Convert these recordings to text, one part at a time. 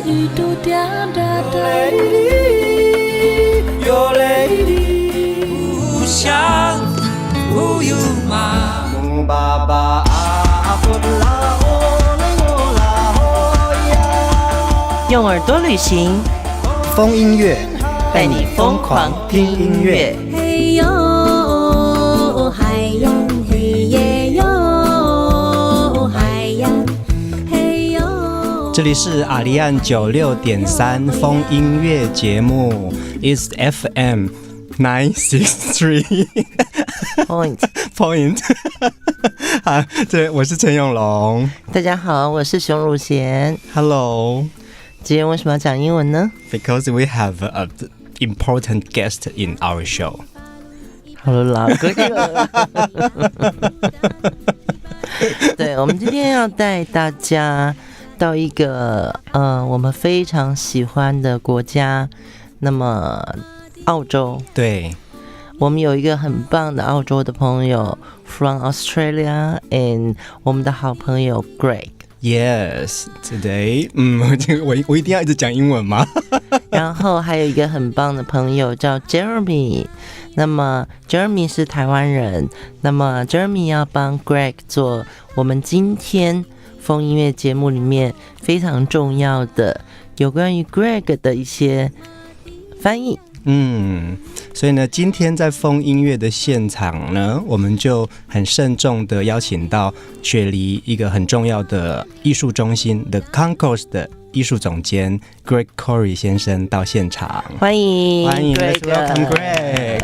itu tiada tadi Your lady 互相无忧嘛 Baba Afla 用耳朵旅行，风音乐带你疯狂听音乐。嘿呦海洋嘿耶呦海洋嘿呦。这里是阿里安96.3风音乐节目 is FM963 point 好，对，我是陈永龙。大家好，我是熊儒贤。 Hello， 今天为什么要讲英文呢？ Because we have an important guest in our show。 好了啦，可以了。对，我们今天要带大家到一个我们非常喜欢的国家，那么澳洲。对，我们有一个很棒的澳洲的朋友 from Australia and 我们的好朋友 Greg。 Yes, today 我一定要一直讲英文吗？然后还有一个很棒的朋友叫 Jeremy， 那么 Jeremy 是台湾人，那么 Jeremy 要帮 Greg 做我们今天风音乐节目里面非常重要的有关于 Greg 的一些翻译。所以呢，今天在风音乐的现场呢，我们就很慎重的邀请到雪梨一个很重要的艺术中心的 Concourse 的艺术总监 Greg Khoury 先生到现场，欢迎 Let's welcome Greg。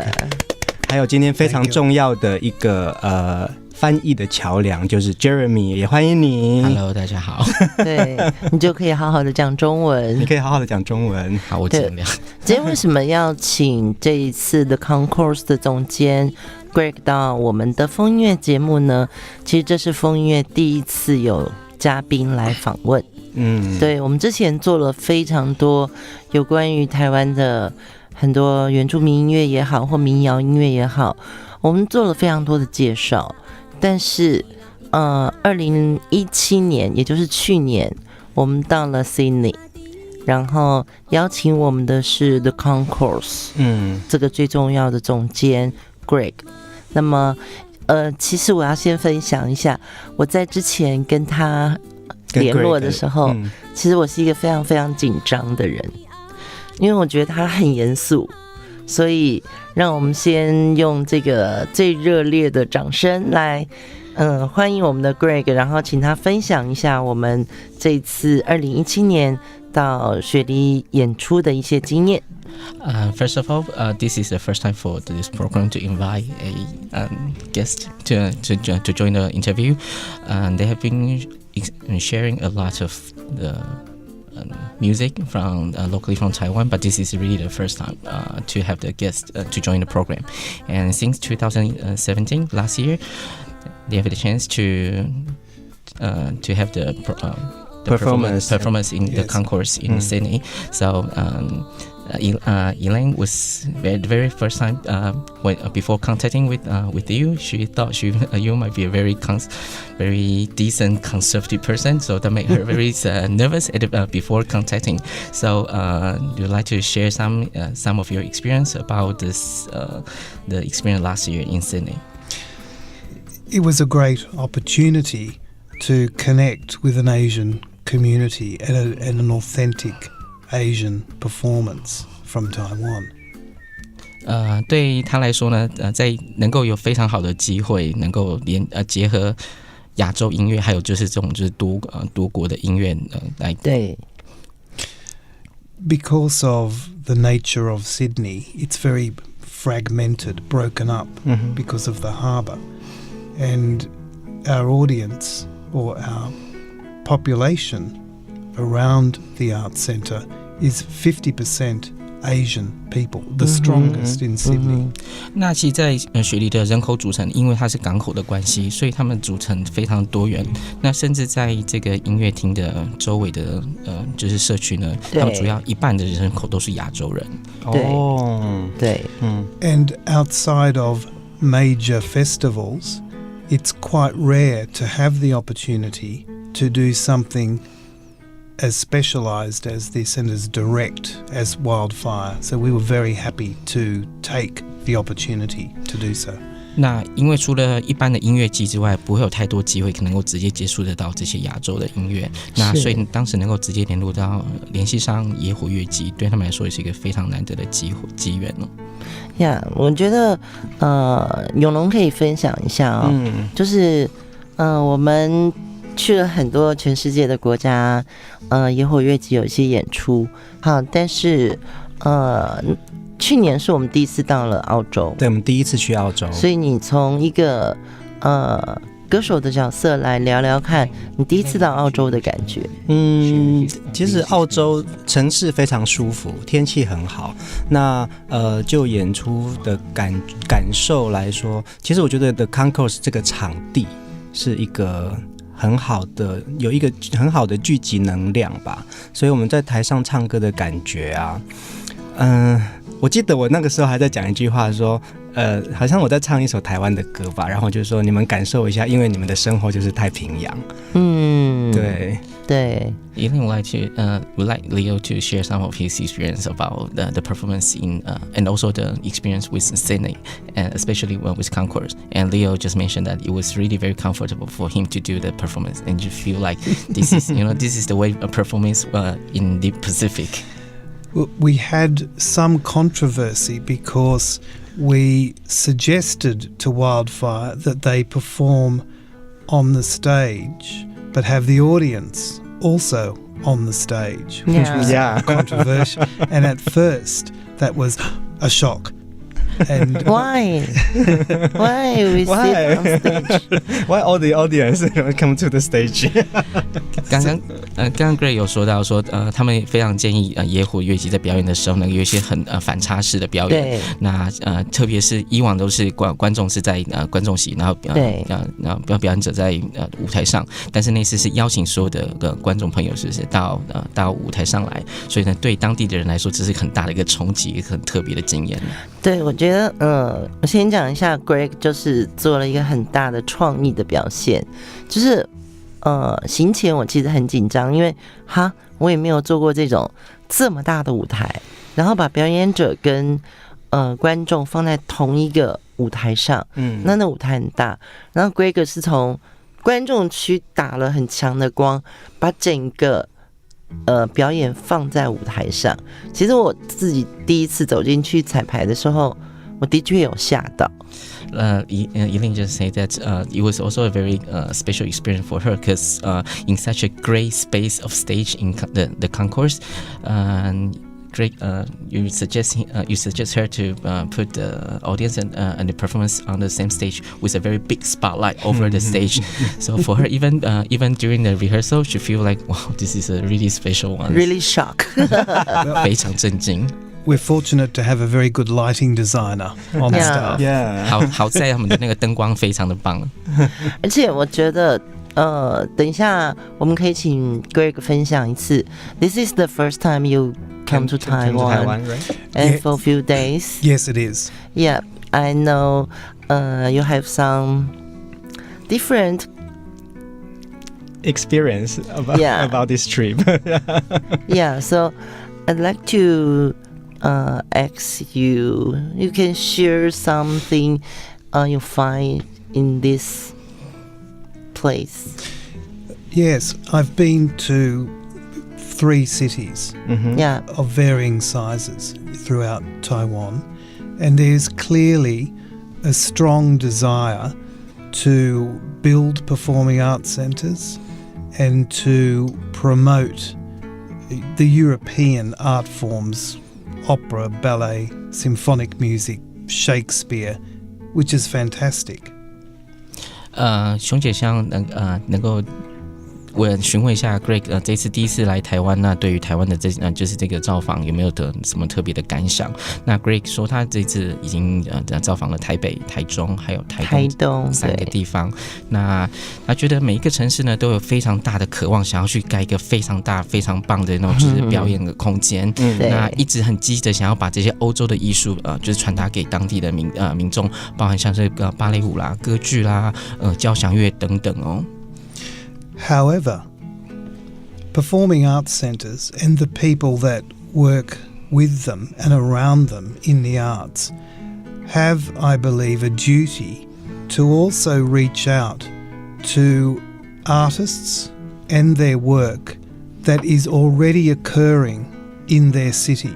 还有今天非常重要的一个翻译的桥梁就是 Jeremy， 也欢迎你。 Hello， 大家好。对，你就可以好好的讲中文。你可以好好的讲中文。好，我尽量。今天为什么要请这一次的 Concourse 的总监 Greg 到我们的风音乐节目呢？其实这是风音乐第一次有嘉宾来访问。对，我们之前做了非常多有关于台湾的很多原住民音乐也好，或民谣音乐也好，我们做了非常多的介绍。但是2017年，也就是去年，我们到了 Sydney， 然后邀请我们的是 The Concourse， 这个最重要的总监 Greg。 那么其实我要先分享一下，我在之前跟他联络的时候，其实我是一个非常非常紧张的人，因为我觉得他很严肃，所以让我们先用这个最热烈的掌声来欢迎我们的 Greg， 然后请他分享一下我们这次2017年到雪梨演出的一些经验。First of all, this is the first time for this program to invite a guest to join the interview. They have been sharing a lot of the music from locally from Taiwan, but this is really the first time to have the guest to join the program. And since 2017, last year, they have the chance to have the performance in the Concourse in Sydney. So Elaine was the very first time before contacting with you, she thought you might be a very decent conservative person, so that made her very nervous before contacting. So you'd like to share some of your experience about this the experience last year in Sydney. It was a great opportunity to connect with an Asian community and an authentic Asian performance from Taiwan. 对他来说呢，在能够有非常好的机会，能够结合亚洲音乐，还有就是这种就是多国的音乐来。对。Because of the nature of Sydney, it's very fragmented, broken up because of the harbour, and our audience or our population around the Arts Centre is 50% Asian people, the strongest in Sydney. 那其实在雪梨的人口组成，因为它是港口的关系，所以他们组成非常多元。那甚至在这个音乐厅的周围的就是社区呢，他们主要一半的人口都是亚洲人。对。And outside of major festivals, it's quite rare to have the opportunity to do something as specialised as this and as direct as Wildfire. So we were very happy to take the opportunity to do so. 那因为除了一般的音乐季之外，不会有太多机会可能够直接接触得到这些亚洲的音乐。那所以当时能够直接联系上野火乐季，对他们来说也是一个非常难得的机缘哦。我觉得永龙可以分享一下哦，就是我们去了很多全世界的国家，野火乐季有一些演出，好，但是去年是我们第一次到了澳洲，对，我们第一次去澳洲，所以你从一个歌手的角色来聊聊看你第一次到澳洲的感觉。其实澳洲城市非常舒服，天气很好。那就演出的感受来说，其实我觉得 The Concourse 这个场地是一个很好的，有一个很好的聚集能量吧。所以我们在台上唱歌的感觉啊，我记得我那个时候还在讲一句话说，好像我在唱一首台湾的歌吧，然后就说你们感受一下，因为你们的生活就是太平洋。对。Even would like Leo to share some of his experience about the performance and also the experience with Sydney, and especially with Concourse. And Leo just mentioned that it was really very comfortable for him to do the performance, and you feel like this is this is the way a performance in the Pacific. We had some controversy because we suggested to Wildfire that they perform on the stage but have the audience also on the stage, which was controversial. And at first that was a shock. And Why we sit on stage? Why all the audience come to the stage? 刚刚 Greg 有说到说他们非常建议野火乐季在表演的时候呢，有一些很反差式的表演。那特别是以往都是观众是在观众席，然后表演者在舞台上，但是那次是邀请所有的观众朋友是不是到舞台上来，所以呢对当地的人来说这是很大的一个冲击，一个很特别的经验。对，我觉得我先讲一下 Greg 就是做了一个很大的创意的表现，就是行前我其实很紧张，因为我也没有做过这么大的舞台，然后把表演者跟观众放在同一个舞台上，那舞台很大，然后 Greg 是从观众区打了很强的光，把整个表演放在舞台上。其实我自己第一次走进去彩排的时候，我的确有吓到。Eileen just said that it was also a very special experience for her because in such a great space of stage in the Concourse, Greg, you suggest her to put the audience and the performance on the same stage with a very big spotlight over the stage. So for her, even during the rehearsal, she feel like, wow, this is a really special one. Really shocked. 非常震惊。We're fortunate to have a very good lighting designer on staff. Yeah. 好在他们的那个灯光非常的棒。而且我觉得等一下我们可以请 Greg 分享一次。This is the first time you come to Taiwan, right? And for a few days. Yes, it is. Yeah, I know you have some different experience about this trip. Yeah, so I'd like to ask you can share something you find in this place. Yes, I've been to 3 cities of varying sizes throughout Taiwan, and there's clearly a strong desire to build performing arts centres and to promote the European art forms, opera, ballet, symphonic music, Shakespeare, which is fantastic. 熊姐想能够我询问一下 Greg， 这次第一次来台湾，那对于台湾的就是这个造访有没有得什么特别的感想？那 Greg 说他这次已经造访了台北、台中还有台东3个地方。那他觉得每一个城市呢都有非常大的渴望，想要去盖一个非常大、非常棒的那种就是表演的空间。那一直很积极的想要把这些欧洲的艺术就是传达给当地的民众，包含像是芭蕾舞啦、歌剧啦、交响乐等等哦。However, performing arts centres and the people that work with them and around them in the arts have, I believe, a duty to also reach out to artists and their work that is already occurring in their city,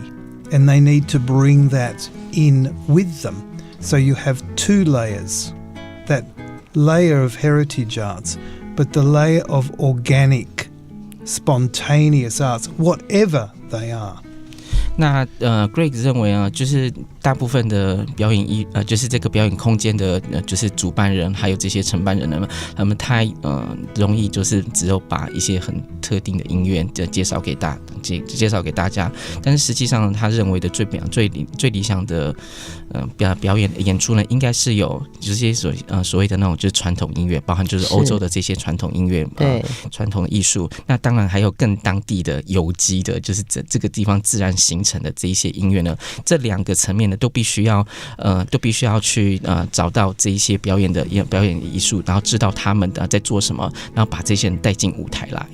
and they need to bring that in with them. So you have two layers, that layer of heritage arts, but the layer of organic, spontaneous arts, whatever they are. 那Greg 认为啊，就是大部分的表演就是这个表演空间的就是主办人还有这些承办人们，他们太容易就是只有把一些很特定的音乐介绍给大家，但是实际上他认为的最理想的表演演出呢，应该是有就是所谓的那种就是传统音乐，包含就是欧洲的这些传统音乐，传统的艺术。那当然还有更当地的有机的，就是这个地方自然形成的这一些音乐呢，这两个层面呢都必须要去找到这一些表演艺术，然后知道他们在做什么，然后把这些人带进舞台来。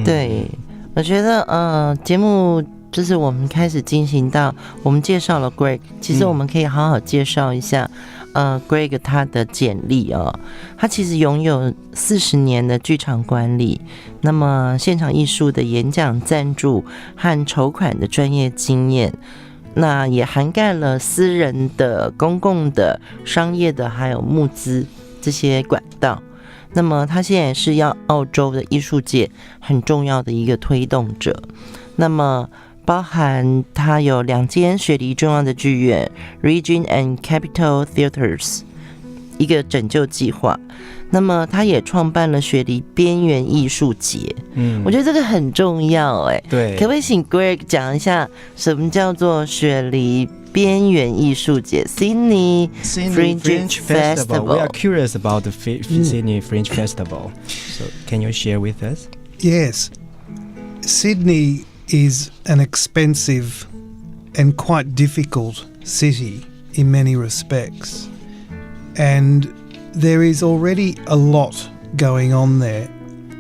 对，我觉得节目就是我们开始进行到我们介绍了 Greg， 其实我们可以好好介绍一下Greg 他的简历哦。他其实拥有40年的剧场管理，那么现场艺术的演讲赞助和筹款的专业经验，那也涵盖了私人的、公共的、商业的还有募资这些管道。那么他现在也是澳洲的艺术界很重要的一个推动者，那么包含他有2间雪梨重要的剧院 Regent and Capitol Theatres， 一个拯救计划，那么他也创办了雪梨边缘艺术节。我觉得这个很重要对，可不可以请 Greg 讲一下什么叫做雪梨边缘艺术节 Sydney Fringe Festival? We are curious about the Sydney Fringe Festival. So can you share with us? Yes. Sydney is an expensive and quite difficult city in many respects. And there is already a lot going on there.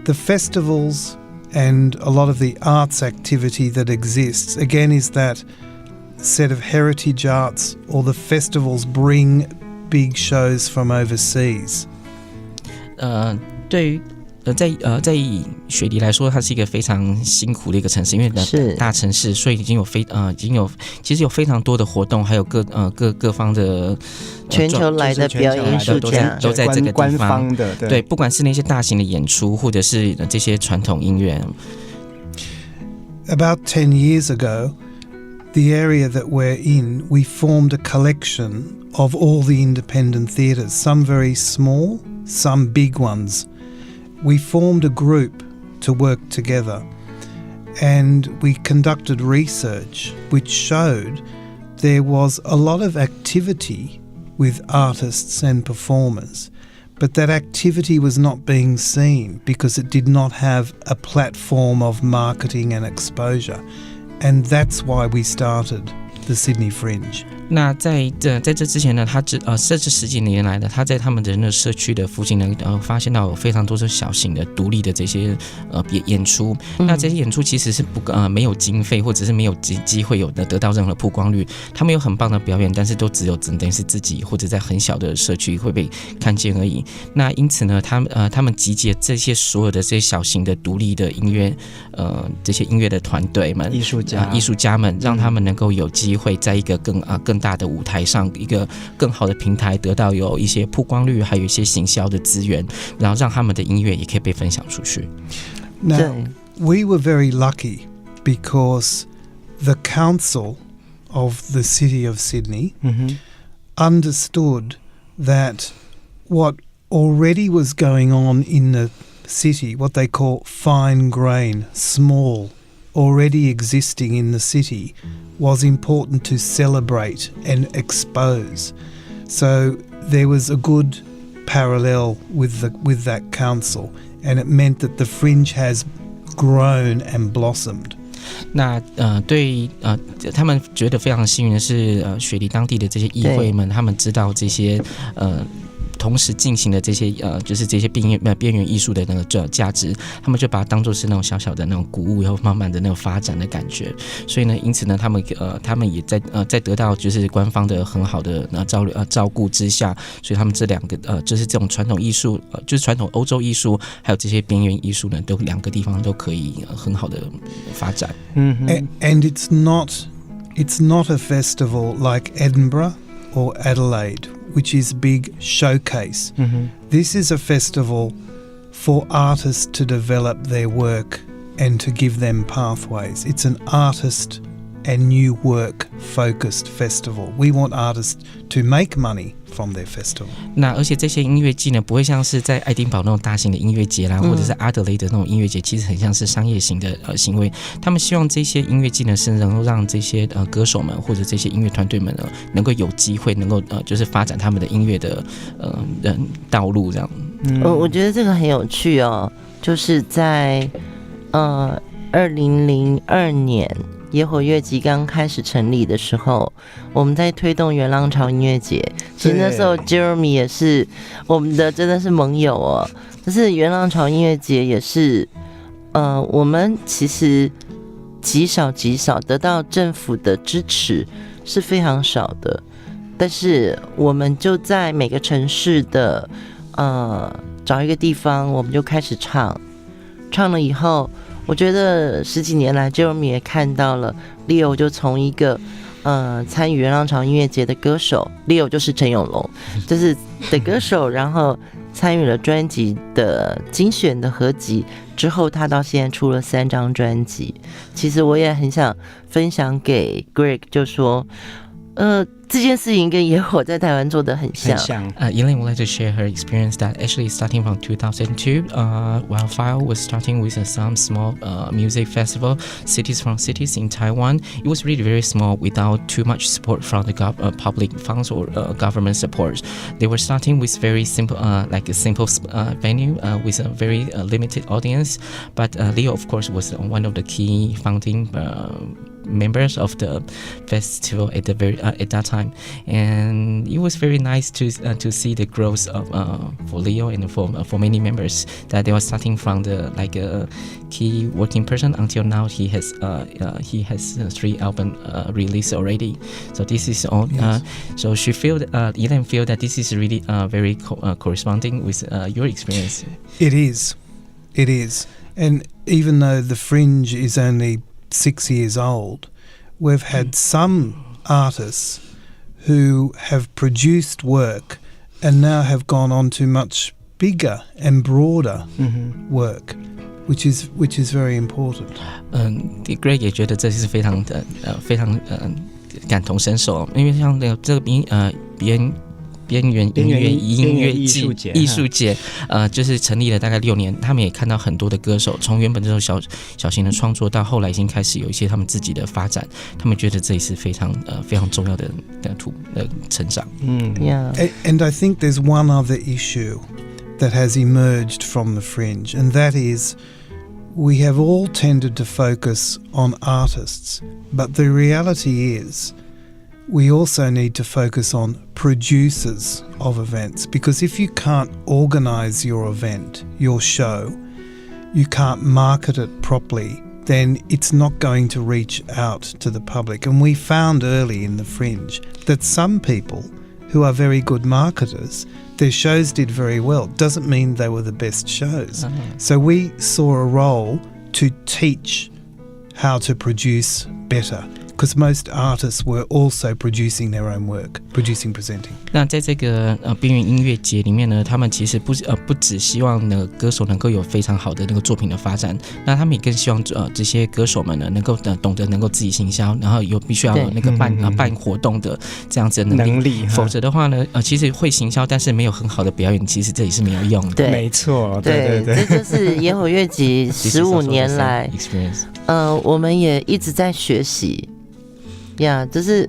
The festivals and a lot of the arts activity that exists, again, is that set of heritage arts, or the festivals bring big shows from overseas. 对于在雪梨来说，它是一个非常辛苦的一个城市，因为大城市，所以已经有其实有非常多的活动，还有各方的全球来的表演艺术家都在这个地方，官方的，对，不管是那些大型的演出，或者是这些传统音乐。About 10 years ago, the area that we're in, we formed a collection of all the independent theatres, some very small, some big ones.We formed a group to work together, and we conducted research which showed there was a lot of activity with artists and performers, but that activity was not being seen because it did not have a platform of marketing and exposure, and that's why we started the Sydney Fringe.那在这之前呢，这10几年来呢，他在他们的那社区的附近呢，发现到有非常多的小型的独立的这些演出。那这些演出其实是没有经费，或者是没有机会得到任何曝光率。他们有很棒的表演，但是都只有等于是自己或者在很小的社区会被看见而已。那因此呢，他们集结这些所有的这些小型的独立的音乐这些音乐的团队们、艺术家们，让他们能够有机会在一个更大的舞台上，一个更好的平台，得到有一些曝光率，还有一些行销的资源，然后让他们的音乐也可以被分享出去。Now, we were very lucky because the council of the city of Sydney understood that what already was going on in the city, what they call fine grain, small, already existing in the city, was important to celebrate and expose. So there was a good parallel with that council, and it meant that the Fringe has grown and blossomed. 那对他们觉得非常幸运的是，雪梨当地的这些议会们，他们知道这些同时进行的这些就是这些边缘艺术的那个价值，他们就把它当作是那种小小的那种鼓舞，然后慢慢的那种发展的感觉。所以呢，因此呢，他们也在得到就是官方的很好的照顾之下，所以他们这两个就是这种传统艺术，就是传统欧洲艺术，还有这些边缘艺术呢，都两个地方都可以很好的发展。And it's not a festival like Edinburgh or Adelaide, which is a big showcase. This is a festival for artists to develop their work and to give them pathways. It's an artist and new work focused festival. We want artists to make money from their festival. 那而且这些音乐季呢，不会像是在爱丁堡那种大型的音乐节啦，或者是阿德雷的那种音乐节，其实很像是商业型的行为。他们希望这些音乐季呢，是能够让这些歌手们或者这些音乐团队们呢，能够有机会能够就是发展他们的音乐的道路这样。我觉得这个很有趣哦，就是在2002年。野火乐集刚开始成立的时候，我们在推动元浪潮音乐节。其实那时候 Jeremy 也是我们的真的是盟友哦。就是元浪潮音乐节也是，我们其实极少得到政府的支持是非常少的，但是我们就在每个城市的找一个地方，我们就开始唱了以后。我觉得10几年来 Jeremy 也看到了 Leo 就从一个参与元浪潮音乐节的歌手， Leo 就是陈永龙就是的歌手，然后参与了专辑的精选的合集之后，他到现在出了3张专辑。其实我也很想分享给 Greg， 就说这件事情跟野火在台湾做的很像。Elaine would like to share her experience that actually starting from 2002, Wildfire was starting with some small music festival, cities from cities in Taiwan. It was really very small without too much support from the public funds or government support. They were starting with very simple, like a simple venue with a very limited audience. But Leo, of course, was one of the key founding members of the festival at that time, and it was very nice to see the growth of for Leo and for many members, that they were starting from the like a key working person until now he has 3 albums released already. So this is all. So she Elaine feel that this is really very corresponding with your experience. It is, and even though the Fringe is only 6 years old, we've had some artists who have produced work and now have gone on to much bigger and broader work, which is very important. Greg 也觉得这是非常感同身受，因为像这个边缘音乐艺术节，就是成立了大概6年，他们也看到很多的歌手从原本这种小型的创作到后来已经开始有一些他们自己的发展，他们觉得这也是非常重要的成长。And I think there's one other issue that has emerged from the Fringe, and that is we have all tended to focus on artists, but the reality is we also need to focus on producers of events, because if you can't organise your event, your show, you can't market it properly, then it's not going to reach out to the public. And we found early in the Fringe that some people who are very good marketers, their shows did very well. Doesn't mean they were the best shows. So we saw a role to teach how to produce better.Because most artists were also producing their own work, presenting. 那在这个边缘音乐节里面呢，他们其实不只希望那个歌手能够有非常好的那个作品的发展，那他们也更希望这些歌手们呢能够懂得能够自己行销，然后必须要有那个办活动的这样子的能力，否则的话呢，其实会行销，但是没有很好的表演，其实这也是没有用的。对，没错，对，这就是野火乐集15年来，我们也一直在学习。就是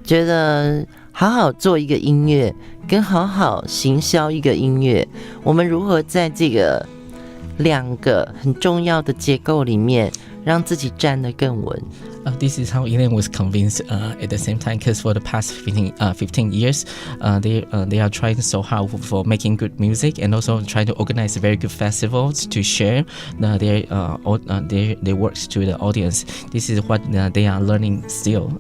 觉得好好做一个音乐跟好好行销一个音乐，我们如何在这个2个很重要的结构里面让自己站得更稳。This is how Alian was convinced at the same time, because for the past 15 years, they are trying so hard for making good music and also trying to organize very good festivals to share their works to the audience. This is what they are learning still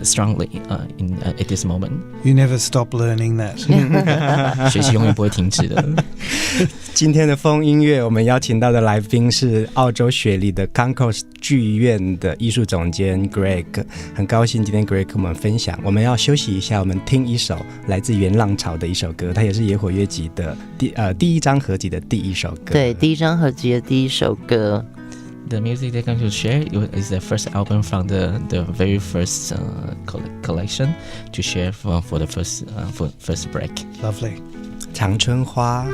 strongly at this moment. You never stop learning that. 学习永远不会停止的。今天的风音乐，我们邀请到的来宾是澳洲雪梨的 Concourse 剧院的艺术总监 Greg， 很高兴今天 Greg 跟我们分享。我们要休息一下，我们听一首来自原浪潮的一首歌，它也是野火乐集的第一张合集的第一首歌。对，第一张合集的第一首歌。The music they're going to share is the first album from the very first collection to share for the first break. Lovely. 长春花。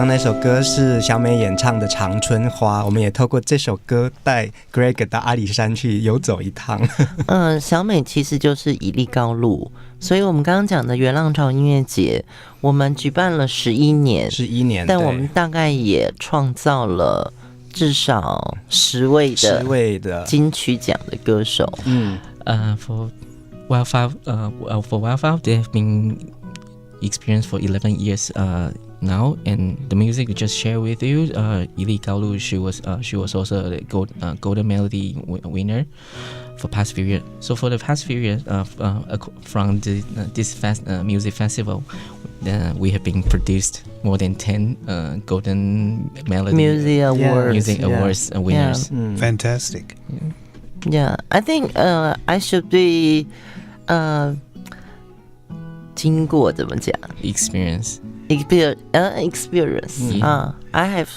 那首歌是小美演唱的《长春花》，我们也透过这首歌带 Greg 到阿里山去游走一趟。小美其实就是以利高路，所以我们刚刚讲的原浪潮音乐节，我们举办了11年，但我们大概也创造了至少10位的金曲奖的歌手。For Wildfire, they have been experienced for 11 years now, and the music we just share with you, Ili Gaolu, she was also the Golden Melody winner for past few years. So for the past few years, from this music festival, we have been produced more than 10 golden melody music awards winners. Fantastic. Yeah, I think I should be 经过怎么讲 experience. I have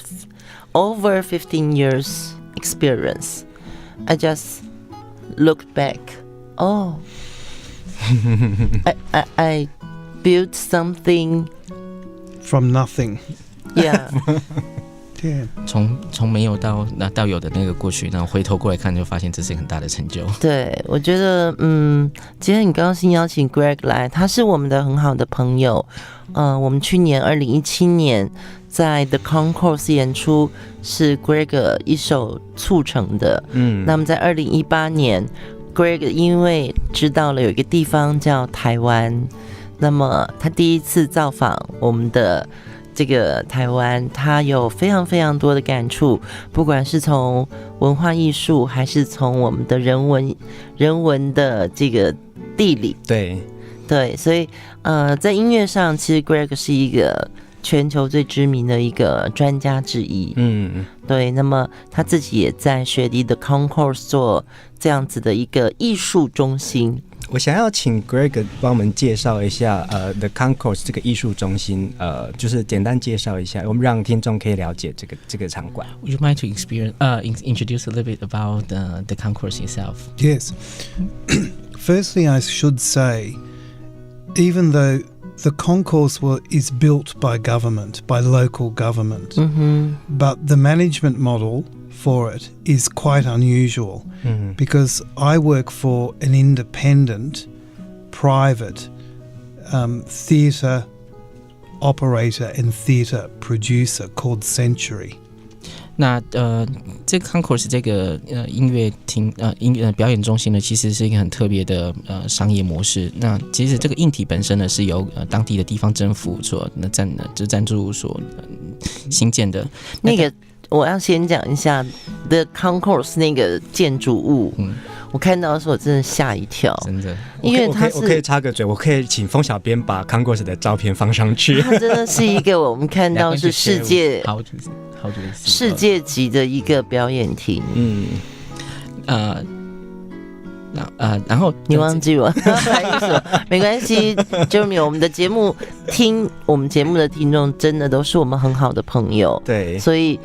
over 15 years experience. I just look back. Oh, I built something from nothing. Yeah. Yeah. 从没有到有的那个过去，然后回头过来看，就发现这是很大的成就。对，我觉得今天很高兴邀请 Greg 来，他是我们的很好的朋友。我们去年2017年在 The Concourse 演出是 Greg 一手促成的。那么在2018年 Greg 因为知道了有一个地方叫台湾，那么他第一次造访我们的这个台湾，他有非常非常多的感触，不管是从文化艺术，还是从我们的人文的这个地理。对，所以在音乐上，其实 Greg 是一个全球最知名的一个专家之一。对，那么他自己也在雪梨的 Concourse 做这样子的一个艺术中心。我想要请 Greg 帮我们介绍一下The Concourse 这个艺术中心，就是简单介绍一下，我们让听众可以了解这个场馆。Would you mind to introduce a little bit about the Concourse itself? Yes. Firstly, I should say, even though the Concourse is built by government, by local government, but the management model for it is quite unusual because I work for an independent, private theatre operator and theatre producer called Century. 那这个 Concourse 这个音乐厅表演中心呢，其实是一个很特别的商业模式。那其实这个硬体本身呢，是由当地的地方政府所赞助所新建的。那个我要先讲一下 The Concourse 那个建筑物。我看到的时候我真的吓一跳，真的，因为它是我可以插个嘴，我可以请风小编把 Concourse 的照片放上去。它真的是一个我们看到是世界级的一个表演厅。然后你忘记了还有什么？没关系，Jeremy，我们的节目听我们节目的听众真的都是我们很好的朋友，对，所以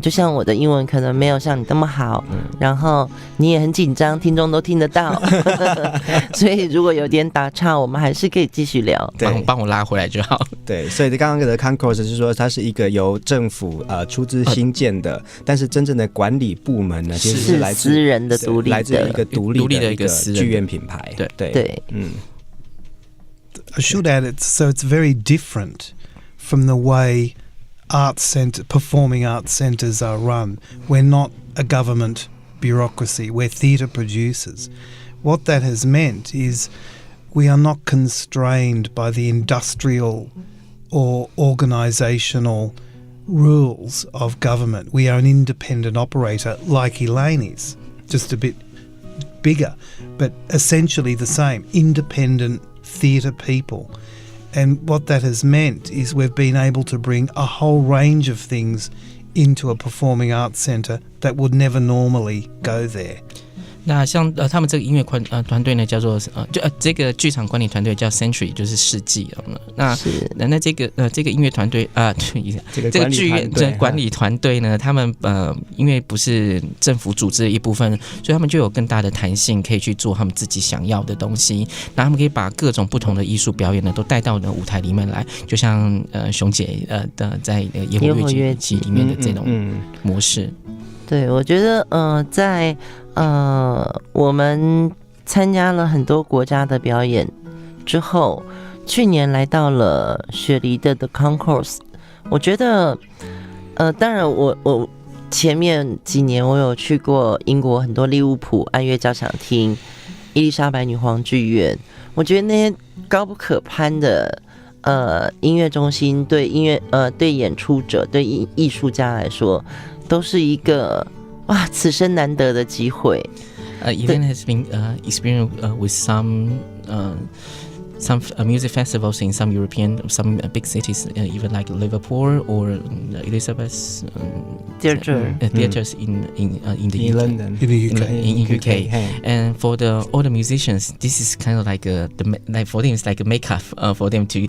就像我的英文可能没有像你那么好，然后你也很紧张，听众都听得到，所以如果有点打岔，我们还是可以继续聊。帮我拉回来就好。对，所以刚刚的 Concourse 是说它是一个由政府出资新建的，但是真正的管理部门呢，其实是来自私人的独立的，来自一个独立的一个剧院品牌。对。I should add it, so it's very different from the way performing arts centres are run. We're not a government bureaucracy, we're theatre producers. What that has meant is we are not constrained by the industrial or organisational rules of government. We are an independent operator like Elaine is, just a bit bigger, but essentially the same, independent theatre people.And what that has meant is we've been able to bring a whole range of things into a performing arts centre that would never normally go there. 那像他们这个音乐团队呢，叫做这个剧场管理团队叫 Century， 就是世纪。那这个音乐团队这个剧院管理团队呢，他们因为不是政府组织的一部分，所以他们就有更大的弹性，可以去做他们自己想要的东西。那他们可以把各种不同的艺术表演呢，都带到舞台里面来，就像熊姐在野火乐季里面的这种模式。对，我觉得在我们参加了很多国家的表演之后，去年来到了雪梨的 The Concourse， 我觉得当然我前面几年我有去过英国很多利物浦爱乐交响厅、伊丽莎白女皇剧院，我觉得那些高不可攀的音乐中心对对演出者、对艺术家来说，都是一个此生难得的机会。Elaine has been experienced with some some music festivals in some big cities, even like Liverpool or Elizabeth theaters in the London, in UK. And for all the musicians, this is kind of like for them it's like a makeup for them to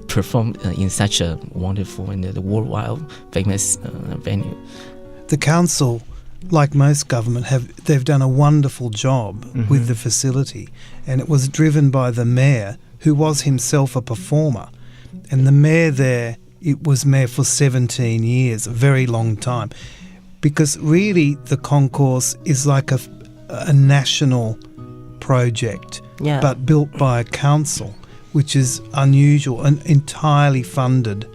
perform in such a wonderful and worldwide famous venue. The council, like most government, they've done a wonderful job with the facility, and it was driven by the mayor, who was himself a performer. And the mayor there, it was mayor for 17 years, a very long time, because really the concourse is like a national project, but built by a council, which is unusual and entirely funded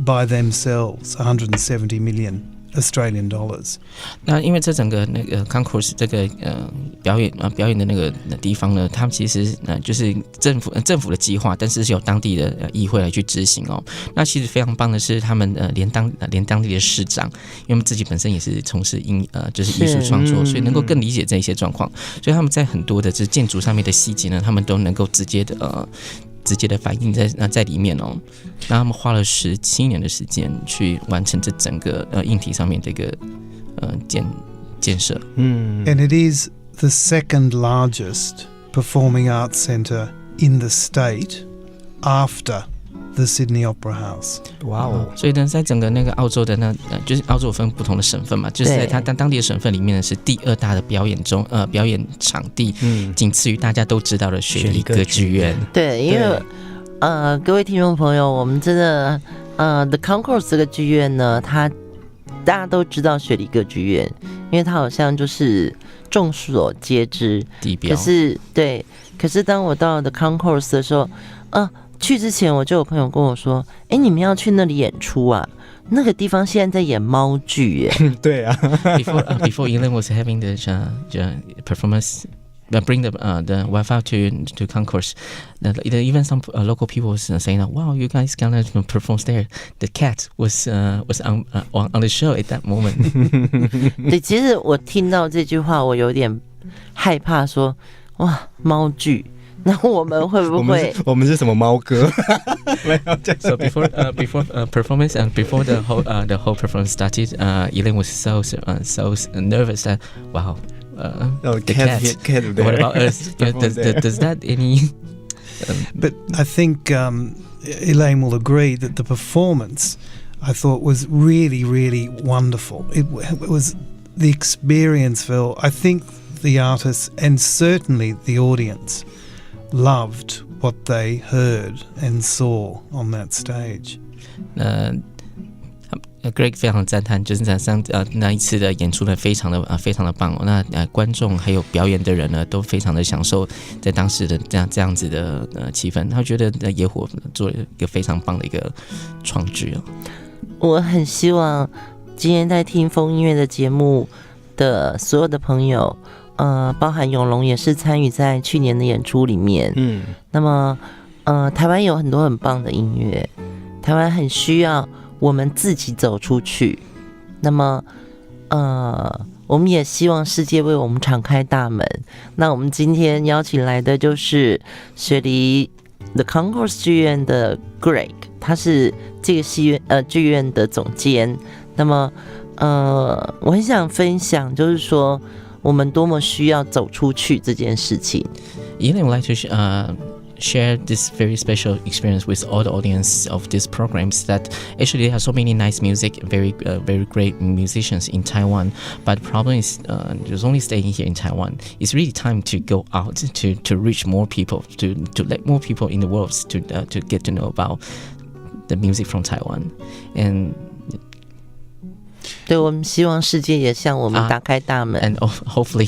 by themselves, 170 million Australian dollars. 那因为这整个那个 Concourse 这个表演的那个地方呢，他们其实就是政府的计划，但是是由当地的议会来去执行哦。那其实非常棒的是，他们连当地的市长，因为他们自己本身也是从事就是艺术创作，所以能够更理解这一些状况，所以他们在很多的这建筑上面的细节呢，他们都能够直接的反映在里面哦。那他们花了17年的时间去完成这整个硬体上面的一个建设。And it is the second largest performing arts centre in the state after the Sydney Opera House. 哇哦！所以呢，在整个那个澳洲的就是澳洲有分不同的省份嘛，就是在它当地的省份里面呢，是第2大的表演场地，仅次于大家都知道的雪梨歌剧院。对，因为各位听众朋友，我们真的The Concourse 这个剧院呢，大家都知道雪梨歌剧院，因为它好像就是众所皆知地标。可是当我到 The Concourse 的时候，去之前我就有朋友跟我说，你们要去那里演出啊？那个地方现在在演猫剧耶。对啊。Before Elaine was having the performance. Bring the Wi-Fi to Concourse. Even some local people was saying, "Wow, you guys gonna perform there." The cat was on the show at that moment. 对，其实我听到这句话，我有点害怕说，哇，猫剧。那我们会不会？我们是什么猫哥？So before performance and before the whole performance started, Elaine was so nervous that wow. The cat. What about us? Does that any? But I think Elaine will agree that the performance, I thought, was really, really wonderful. It was the experience, Phil. I think the artists and certainly the audience loved what they heard and saw on that stage. Greg 非常赞叹，就是那一次的演出呢，非常的棒哦。那观众还有表演的人呢，都非常的享受在当时的这样子的气氛。他觉得野火做了一个非常棒的一个创举哦。我很希望今天在听风音乐的节目的所有的朋友，包含永龙也是参与在去年的演出里面。那么台湾有很多很棒的音乐，台湾很需要我们自己走出去，那么我们也希望世界为我们敞开大门。那我们今天邀请来的就是雪梨 The Concourse 剧院的 Greg， 他是这个剧院的总监。那么我很想分享，就是说我们多么需要走出去这件事情。Elaine would like to share this very special experience with all the audience of these programs that actually there are so many nice music, very great musicians in Taiwan, but the problem is just only staying here in Taiwan. It's really time to go out to reach more people, to let more people in the world to get to know about the music from Taiwan. And 对，我们希望世界也向我们打开大门。And hopefully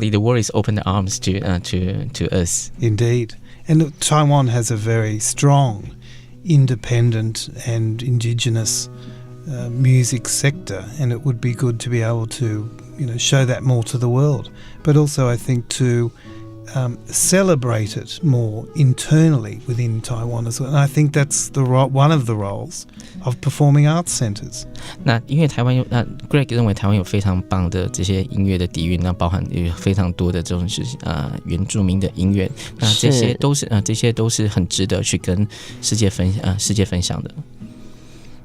the world is open their arms to us. Indeed. And Taiwan has a very strong, independent and indigenous music sector, and it would be good to be able to, show that more to the world. But also I think to celebrate it more internally within Taiwan as well. And I think that's one of the roles of performing arts centers. 那因为台湾有Greg 认为台湾有非常棒的这些音乐的底蕴，那包含有非常多的这种是原住民的音乐，那这些都是很值得去跟世界分享的。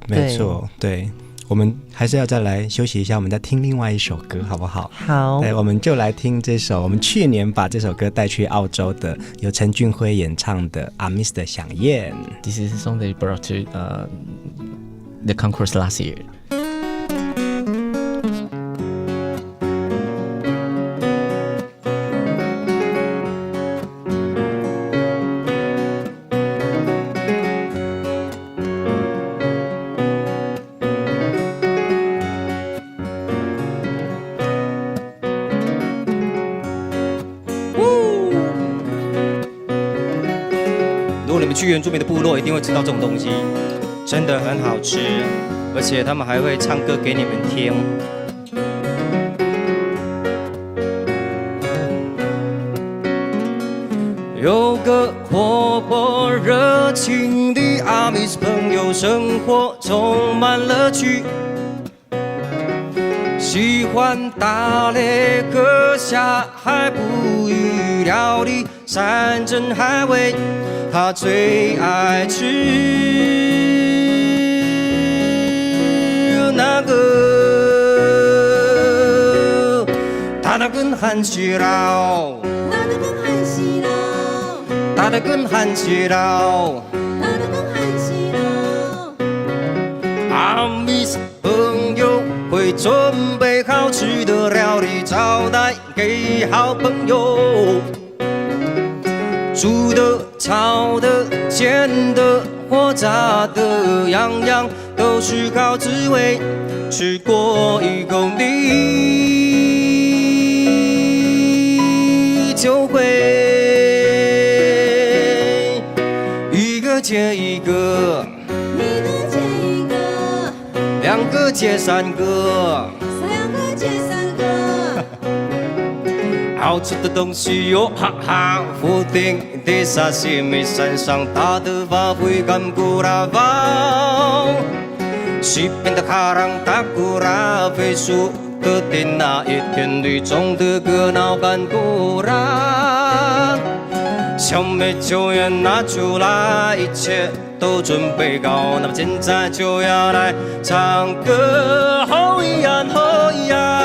没错，对。我们还是要再来休息一下，我们再听另外一首歌好不好？好，对，我们就来听这首我们去年把这首歌带去澳洲的，由陈俊辉演唱的《阿 Miss 的响宴》。This is a song they brought to the Concourse last year.如果你们去原住民的部落，一定会吃到这种东西，真的很好吃，而且他们还会唱歌给你们听。有个活泼热情的阿米斯朋友，生活充满乐趣，喜欢打猎、割下海捕鱼、料理山珍海味，他最爱吃那个他的根汉西绕，他的根汉西绕，阿米斯朋友会准备好吃的料理招待给好朋友，煮的、炒的、煎的或炸的，样样都是好滋味，吃过一口你就会一个接一个，两个接三个，好吃的东西哟，哈哈！福鼎的沙西米，山上大的发挥干古拉包，西边的卡朗达古拉，飞速的电那一天旅中的热闹干古拉，小美酒也拿出来，一切都准备好，那么现在就要来唱歌，吼一呀吼一呀。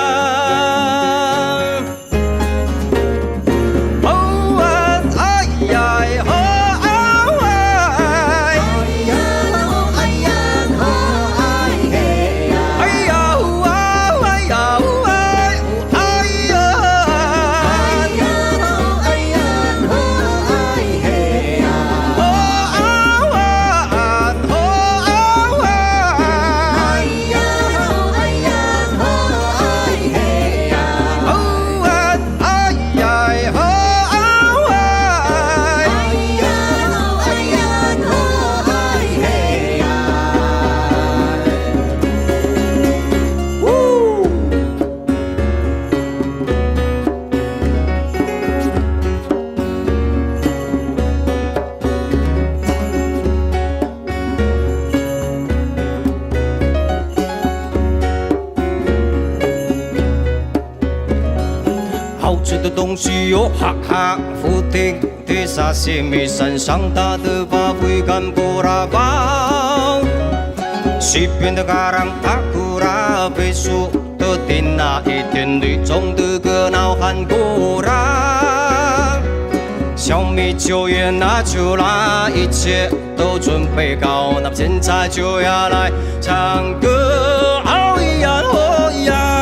的东西哟，哈哈！福鼎的沙西米，山上大的发挥干布拉包，西边的卡朗达古拉，飞速的电那一天旅中的热闹喊古拉，小米酒也拿出来，一切都准备好，那么现在就要来唱歌，哦呀哦呀！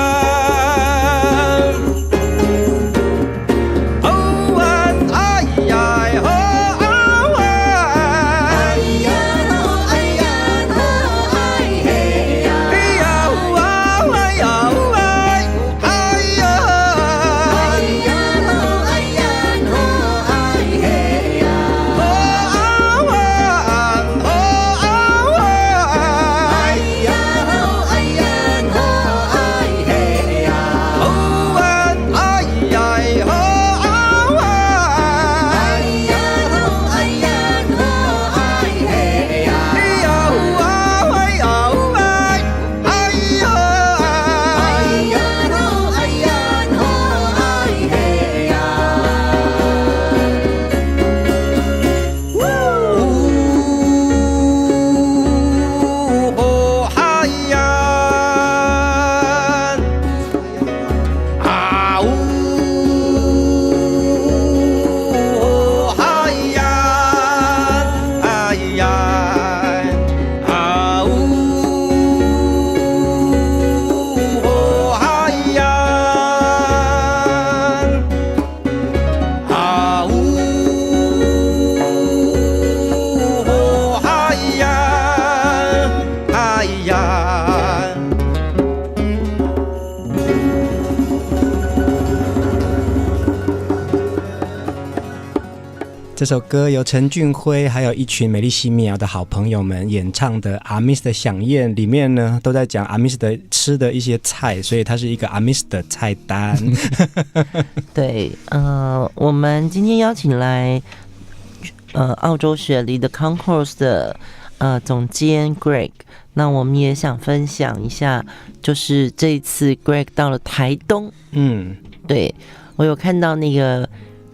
这首歌由陈俊辉还有一群美丽西米亚的好朋友们演唱的阿密斯的飨宴，里面呢都在讲阿密斯的吃的一些菜，所以它是一个阿密斯的菜单。对，我们今天邀请来澳洲雪梨的 Concourse 的总监 Greg， 那我们也想分享一下，就是这一次 Greg 到了台东，对，我有看到那个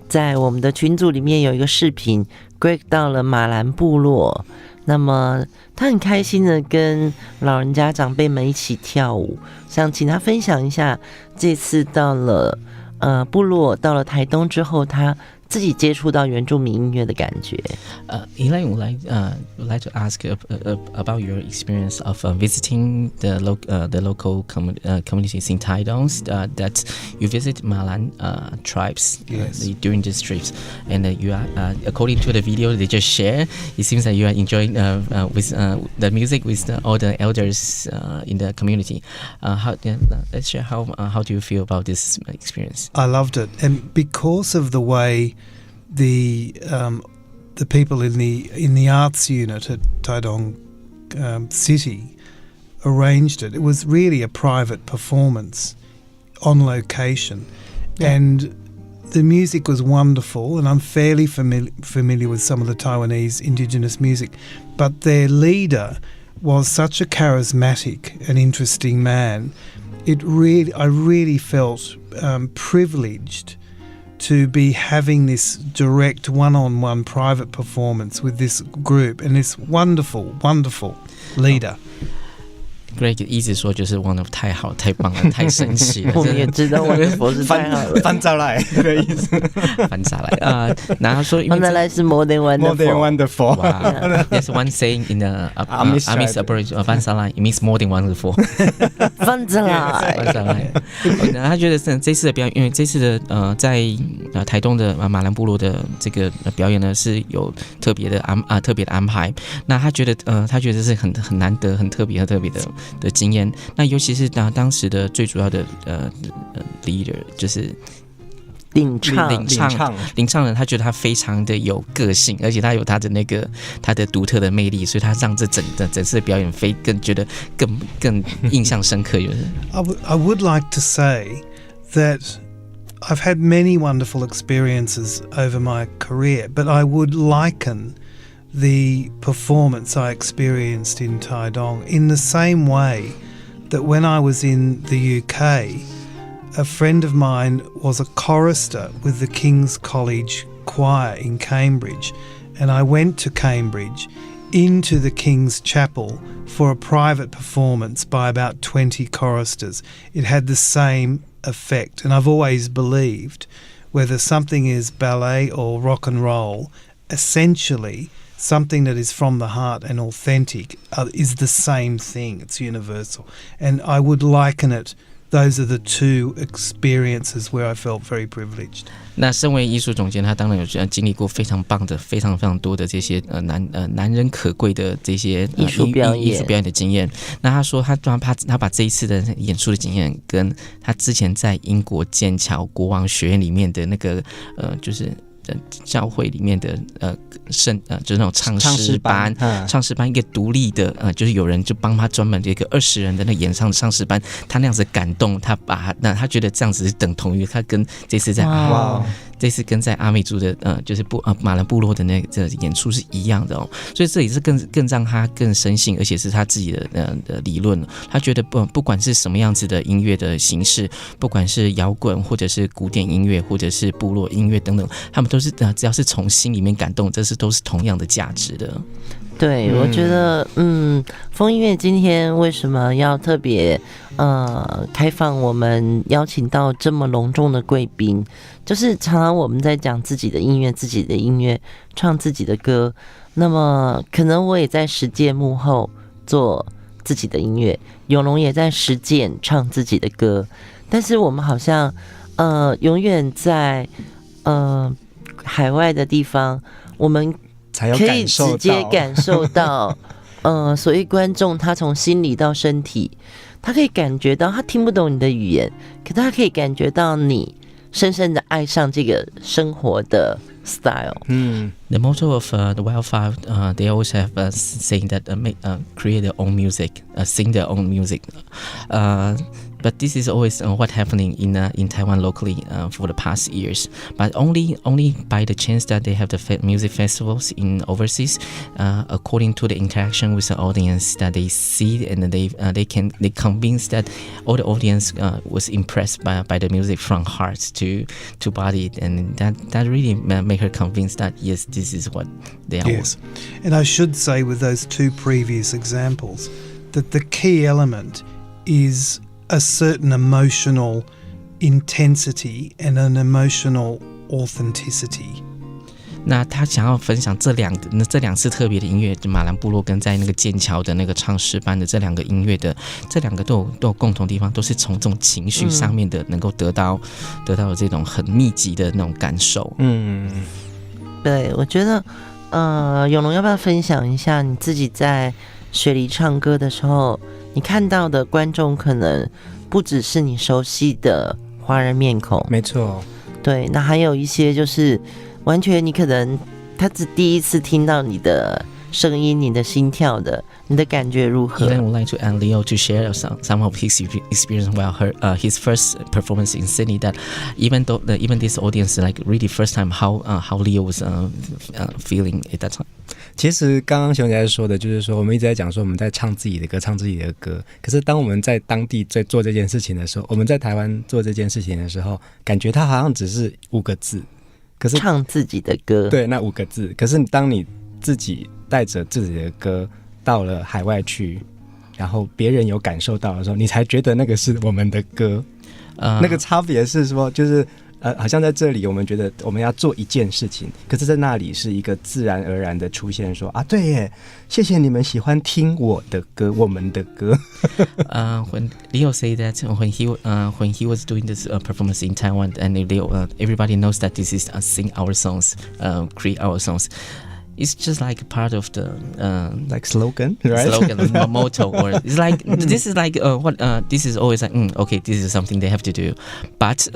在我们的群组里面有一个视频 ，Greg 到了马兰部落，那么他很开心的跟老人家长辈们一起跳舞，想请他分享一下这次到了部落，到了台东之后，他自己接触到原住民音乐的感觉。Elaine would like to ask about your experience of visiting the local communities in Taidong, that you visit Malan tribes during these trips, and you are according to the video they just share, it seems that you are enjoying with the music with all the elders in the community. Let's share how do you feel about this experience? I loved it, and because of the way the people in the arts unit at Taidong City arranged it. It was really a private performance on location, and the music was wonderful. And I'm fairly familiar with some of the Taiwanese indigenous music, but their leader was such a charismatic and interesting man. I really felt privileged to be having this direct one-on-one private performance with this group and this wonderful, wonderful leader. Greg 一直说就是 one of 太好太棒了太神奇了我们也知道 wonderful 是太好了翻炸来的意思翻炸来然后说翻炸来是 more than wonderful wow. There's one saying in the Amis Aboriginal 翻炸来 it means more than wonderful 翻炸来他觉得这次的表演因为这次的在台东的马兰部落的这个表演呢是有特别的安排那他觉得这是很难得很特别的经验，那尤其是当时的最主要的leader 就是领唱人，他觉得他非常的有个性，而且他有他的独特的魅力，所以他让这整次的表演觉得更印象深刻。I would like to say that I've had many wonderful experiences over my career, but I would liken the performance I experienced in Taidong in the same way that when I was in the UK, a friend of mine was a chorister with the King's College Choir in Cambridge, and I went to Cambridge into the King's Chapel for a private performance by about 20 choristers. It had the same effect, and I've always believed whether something is ballet or rock and roll, essentially something that is from the heart and authentic is the same thing. It's universal. And I would liken it, those are the two experiences where I felt very privileged. 那身为艺术总监，他当然有经历过非常棒的、非常非常多的这些难能可贵的这些艺术表演的经验。那他说他把这一次的演出的经验，跟他之前在英国剑桥国王学院里面的那个就是教会里面的就是那种唱诗班一个独立的就是有人就帮他专门的一个20人的那演唱唱诗班，他那样子感动，他觉得这样子是等同于他跟这次这次跟在阿美族的就是马兰部落的那个演出是一样的哦，所以这也是更让他更深信，而且是他自己的理论。他觉得不管是什么样子的音乐的形式，不管是摇滚或者是古典音乐或者是部落音乐等等，他们都是只要是从心里面感动，都是同样的价值的。对，我觉得风音乐今天为什么要特别开放我们邀请到这么隆重的贵宾，就是常常我们在讲自己的音乐唱自己的歌，那么可能我也在实践幕后做自己的音乐，永龙也在实践唱自己的歌，但是我们好像永远在海外的地方，我们可以直接感受到所谓观众他从心里到身体，他可以感觉到他听不懂你的语言，可他可以感觉到你深深的爱上这个生活的 style。The motto of the Wildfire, they always have saying that create their own music, sing their own music. But this is always what happening in Taiwan locally for the past years. But only by the chance that they have the music festivals in overseas, according to the interaction with the audience that they see, and they convince that all the audience was impressed by the music from heart to body, and that really make her convinced that yes, this is what they are. Yes, and I should say with those two previous examples that the key element is a certain emotional intensity and an emotional authenticity. 那他想要分享这两次特别的音乐，马兰部落跟在那个剑桥的那个唱诗班的这两个音乐的，这两个都有共同地方，都是从这种情绪上面的能够得到这种很密集的那种感受。对，我觉得永龙要不要分享一下你自己在雪梨唱歌的时候，你看到的观众可能不只是你熟悉的华人面孔。没错，对，那还有一些就是完全你可能他只第一次听到你的声音，你的心跳的，你的感觉如何？ Elaine would like to ask Leo to share some of his experience while his first performance in Sydney. That even this audience like really first time how Leo was feeling at that time. 其实刚刚熊姐说的就是说，我们一直在讲说我们在唱自己的歌，唱自己的歌。可是当我们在当地在做这件事情的时候，我们在台湾做这件事情的时候，感觉它好像只是5个字，可是唱自己的歌，对，那5个字。可是当你自己带着自己的歌到了海外去，然后别人有感受到的时候，你才觉得那个是我们的歌。那个差别是说，就是好像在这里我们觉得我们要做一件事情，可是在那里是一个自然而然的出现说，啊对耶，谢谢你们喜欢听我的歌，我们的歌。When Leo say that when he was doing this performance in Taiwan, and Leo, everybody knows that this is sing our songs, create our songs. It's just like part of the like slogan, right? Slogan, motto, or it's like this is like what this is always like. Okay, this is something they have to do, but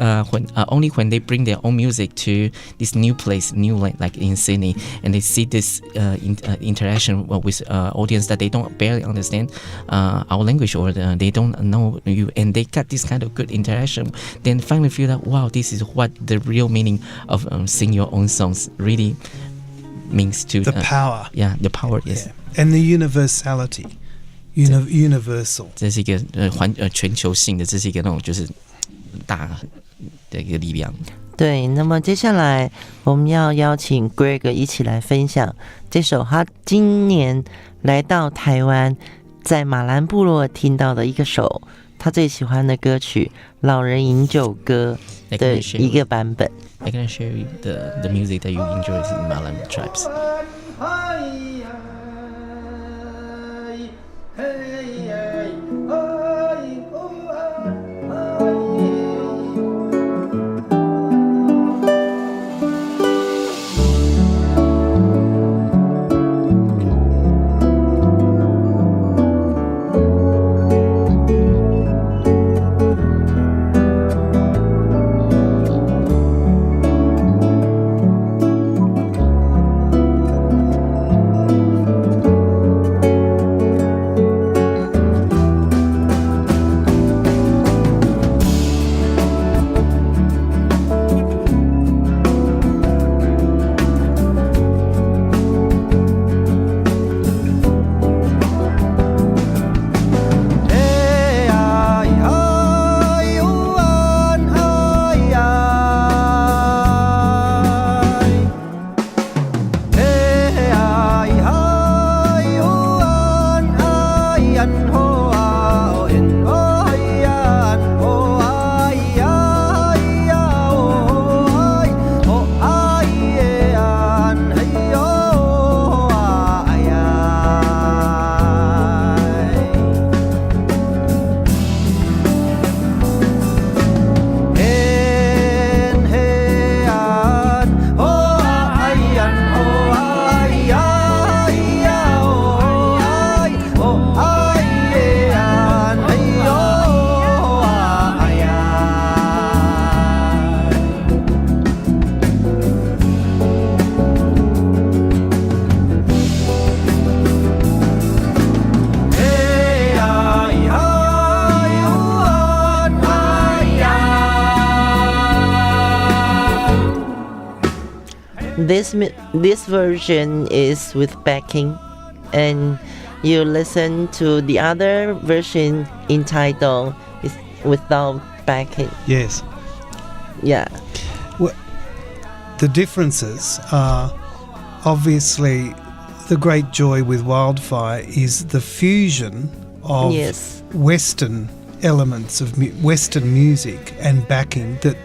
only when they bring their own music to this new place, new like in Sydney, and they see this interaction with audience that they don't barely understand our language, or they don't know you, and they got this kind of good interaction, then finally feel that wow, this is what the real meaning of sing your own songs really means to the power. Yeah, the power is. Yeah. And the universality. Universal. 这是一个全球性的，这是一个那种就是大的一个力量。对，那么接下来我们要邀请 Greg 一起来分享这首他今年来到台湾，在马兰部落听到的一个首他最喜欢的歌曲《老人饮酒歌》的一个版本。I can share the music that you enjoy in Malam tribes. this version is with backing, and you listen to the other version entitled is without backing. Yes. Yeah. Well, the differences are obviously the great joy with Wildfire is the fusion of Western elements of Western music and backing that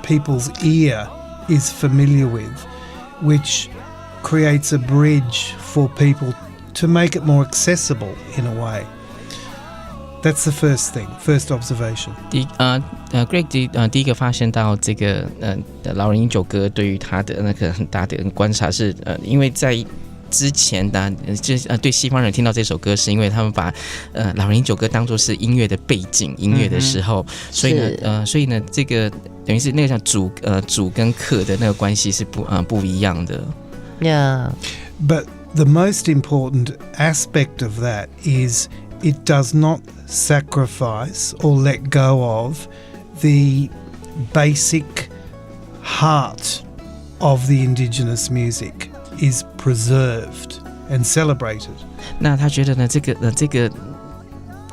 people's ear is familiar with, which creates a bridge for people to make it more accessible in a way. That's the first thing, first observation. Greg 第一个发现到这个老人饮酒歌对于他的那个很大的观察是因为在之前的对西方人听到这首歌，是因为他们把老人饮酒歌当作是音乐的背景音乐的时候，所以呢，这个等于是那个像主跟客的那个关系是不一样的。Yeah. But the most important aspect of that is it does not sacrifice or let go of the basic heart of the indigenous music is preserved and celebrated. 那他觉得呢，这个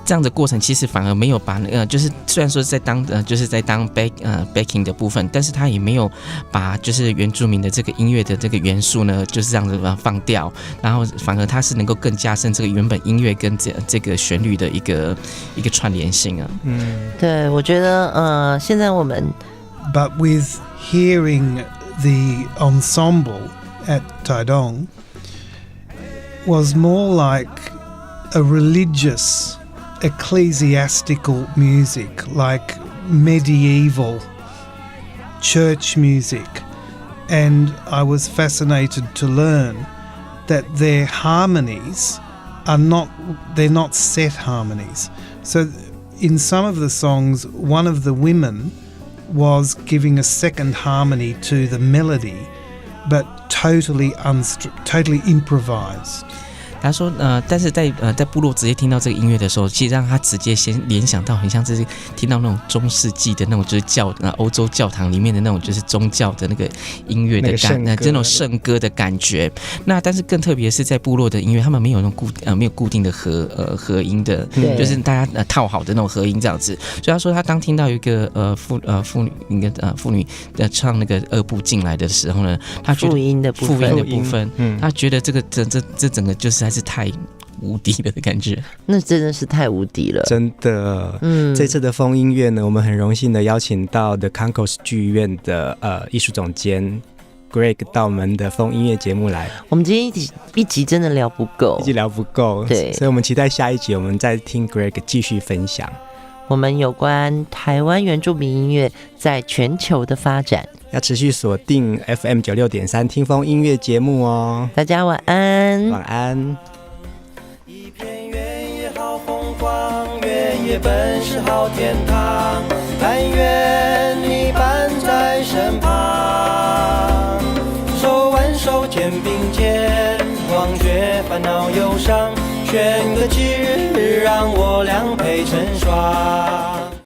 这样的过程其实反而没有把就是虽然说就是在当backing 的部分，但是他也没有把就是原住民的这个音乐的这个元素呢，就是这样子放掉，然后反而他是能够更加深这个原本音乐跟这个旋律的一个串联性啊。对，我觉得现在我们 But with hearing the ensemble at Taidong was more like a religious ecclesiastical music, like medieval church music, and I was fascinated to learn that their harmonies they're not set harmonies. So in some of the songs, one of the women was giving a second harmony to the melody, but totally improvised. 他说但是在部落直接听到这个音乐的时候，其实让他直接先联想到很像是听到那种中世纪的那种就是欧洲教堂里面的那种就是宗教的那个音乐的这种圣歌的感觉。那但是更特别是在部落的音乐，他们没有那种没有固定的合音的，就是大家套好的那种合音这样子。所以他说他当听到一个妇女唱那个二部进来的时候呢，他觉得复音的部分，他觉得这整个就是是太无敌了的感觉，那真的是太无敌了，真的。这次的风音乐呢，我们很荣幸的邀请到的 Concourse 剧院的艺术总监 Greg 到我们的风音乐节目来。我们今天一集真的聊不够，对，所以我们期待下一集我们再听 Greg 继续分享我们有关台湾原住民音乐在全球的发展。要持续锁定 FM96.3 听风音乐节目哦。大家晚安。晚安。一片原野好风光，原野本是好天堂，但愿你伴在身旁，手挽手肩并肩，忘却烦恼忧伤，选个吉日让我俩陪成双。